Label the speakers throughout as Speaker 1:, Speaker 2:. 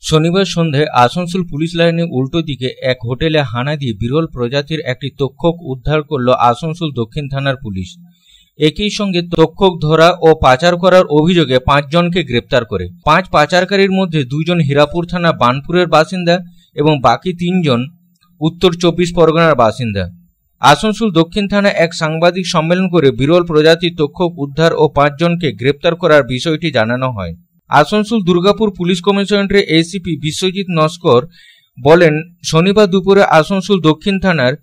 Speaker 1: শনিবার সন্ধ্যায় আসানসোল পুলিশ লাইনের উল্টো দিকে এক হোটেলে হানা দিয়ে বিরল প্রজাতির একটি তক্ষক উদ্ধার করল আসানসোল দক্ষিণ থানার পুলিশ। একই সঙ্গে তক্ষক ধরা ও পাচার করার অভিযোগে 5 জনকে গ্রেপ্তার করে। 5 পাচারকারীর মধ্যে 2 জন হীরাপুর থানা বানপুরের বাসিন্দা এবং বাকি 3 জন উত্তর 24 পরগনার বাসিন্দা। আসানসোল দক্ষিণ থানা এক সাংবাদিক সম্মেলন করে বিরল প্রজাতির তক্ষক উদ্ধার ও 5 জনকে গ্রেপ্তার করার বিষয়টি জানানো হয়। আসানসোল দুর্গাপুর পুলিশ কমিশনারের এসিপি বিশ্বজিৎ নস্কর বলেন, শনিবার দুপুরে আসানসোল দক্ষিণ থানার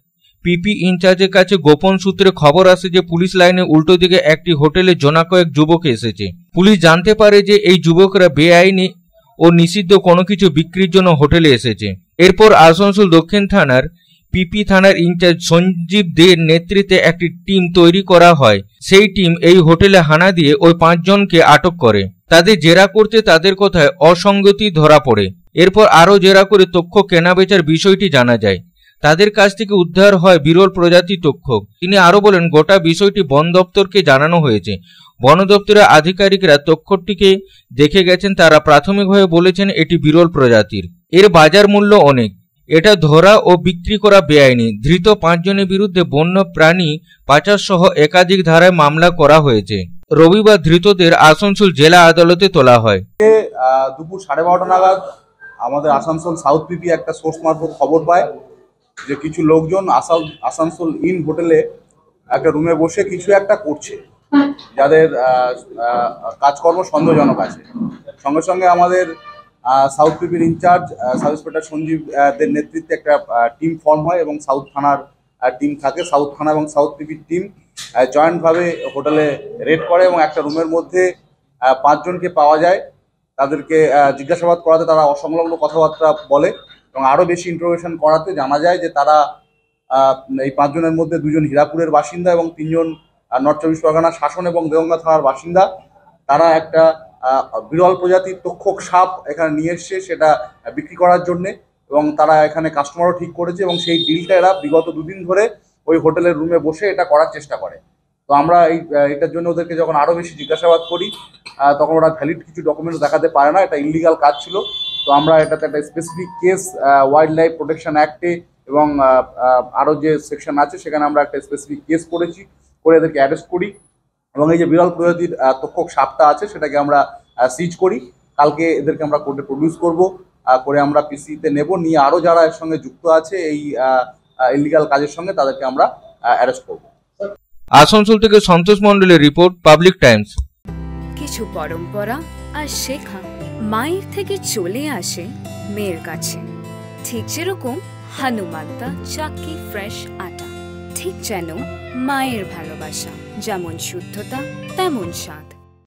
Speaker 1: পিপি ইনচার্জের কাছে গোপন সূত্রে খবর আসে যে পুলিশ লাইনের উল্টো দিকে একটি হোটেলে জনা কয়েক যুবক এসেছে। পুলিশ জানতে পারে যে এই যুবকরা বেআইনি ও নিষিদ্ধ কোনো কিছু বিক্রির জন্য হোটেলে এসেছে। এরপর আসানসোল দক্ষিণ থানার পিপি থানার ইনচার্জ সঞ্জীব দের নেতৃত্বে একটি টিম তৈরি করা হয়। সেই টিম এই হোটেলে হানা দিয়ে ওই 5 জনকে আটক করে। তাদের জেরা করতে তাদের কথায় অসঙ্গতি ধরা পড়ে। এরপর আরও জেরা করে তক্ষক কেনাবেচার বিষয়টি জানা যায়। তাদের কাছ থেকে উদ্ধার হয় বিরল প্রজাতি তক্ষক। তিনি আরও বলেন, গোটা বিষয়টি বন দপ্তরকে জানানো হয়েছে। বন দপ্তরের আধিকারিকরা তক্ষকটিকে দেখে গেছেন। তারা প্রাথমিকভাবে বলেছেন এটি বিরল প্রজাতির। এর বাজার মূল্য অনেক। এটা ধরা ও বিক্রি করা বেআইনি। ধৃত 5 জনের বিরুদ্ধে বন্য প্রাণী পাচার সহ একাধিক ধারায় মামলা করা হয়েছে। রবিবার ধৃতদের আসানসোল জেলা আদালতে তোলা হয়।
Speaker 2: দুপুর 12:30 নাগাদ আমাদের আসানসোল সাউথ পিপি একটা সোর্স মারফত খবর পায় যে কিছু লোকজন আসানসোল ইন হোটেলে একটা রুমে বসে কিছু একটা করছে, যাদের কাজকর্ম সন্দেহজনক আছে। সঙ্গে সঙ্গে আমাদের সাউথ পিপির ইনচার্জ সাব ইন্সপেক্টর সঞ্জীব দের নেতৃত্বে একটা টিম ফর্ম হয় এবং সাউথ থানার টিম থাকে। সাউথ থানা এবং সাউথ পিপির টিম জয়েন্টভাবে হোটেলে রেড করে এবং একটা রুমের মধ্যে 5 জনকে পাওয়া যায়। তাদেরকে জিজ্ঞাসাবাদ করাতে তারা অসংলগ্ন কথাবার্তা বলে এবং আরও বেশি ইন্টারোগেশন করাতে জানা যায় যে তারা এই 5 জনের মধ্যে 2 জন হীরাপুরের বাসিন্দা এবং 3 জন নর্থ 24 পরগনা শাসন এবং দেওঙ্গা থানার বাসিন্দা। তারা একটা বিরল প্রজাতির তক্ষক সাপ এখানে নিয়ে এসছে সেটা বিক্রি করার জন্যে, এবং তারা এখানে কাস্টমারও ঠিক করেছে এবং সেই ডিলটা এরা বিগত 2 দিন ধরে ওই হোটেলের রুমে বসে এটা করার চেষ্টা করে। তো আমরা এটার জন্য ওদেরকে যখন আরও বেশি জিজ্ঞাসাবাদ করি তখন ওরা ভ্যালিড কিছু ডকুমেন্টস দেখাতে পারে না। এটা ইলিগাল কাজ ছিল। তো আমরা এটাতে একটা specific case wildlife protection অ্যাক্টে এবং আরও যে সেকশন আছে সেখানে আমরা একটা স্পেসিফিক কেস করেছি, করে এদেরকে অ্যারেস্ট করি এবং এই যে বিরল প্রজাতির তক্ষক সাপটা আছে সেটাকে আমরা সিজ করি। কালকে এদেরকে আমরা কোর্টে প্রডিউস করব, করে আমরা পিসিতে নেব, নিয়ে আরও যারা এর সঙ্গে যুক্ত আছে এই ইলিগাল কাজের সঙ্গে তাদেরকে আমরা অ্যারেস্ট করব।
Speaker 1: আসানসোল থেকে সন্তোষ মণ্ডলের রিপোর্ট, পাবলিক টাইমস।
Speaker 3: কিছু পরম্পরা আর শেখা মায়ের থেকে চলে আসে মেয়ের কাছে, ঠিক যেরকম হনুমান্তা চাক্কি ফ্রেশ আটা, ঠিক যেন মায়ের ভালোবাসা, যেমন শুদ্ধতা তেমন স্বাদ।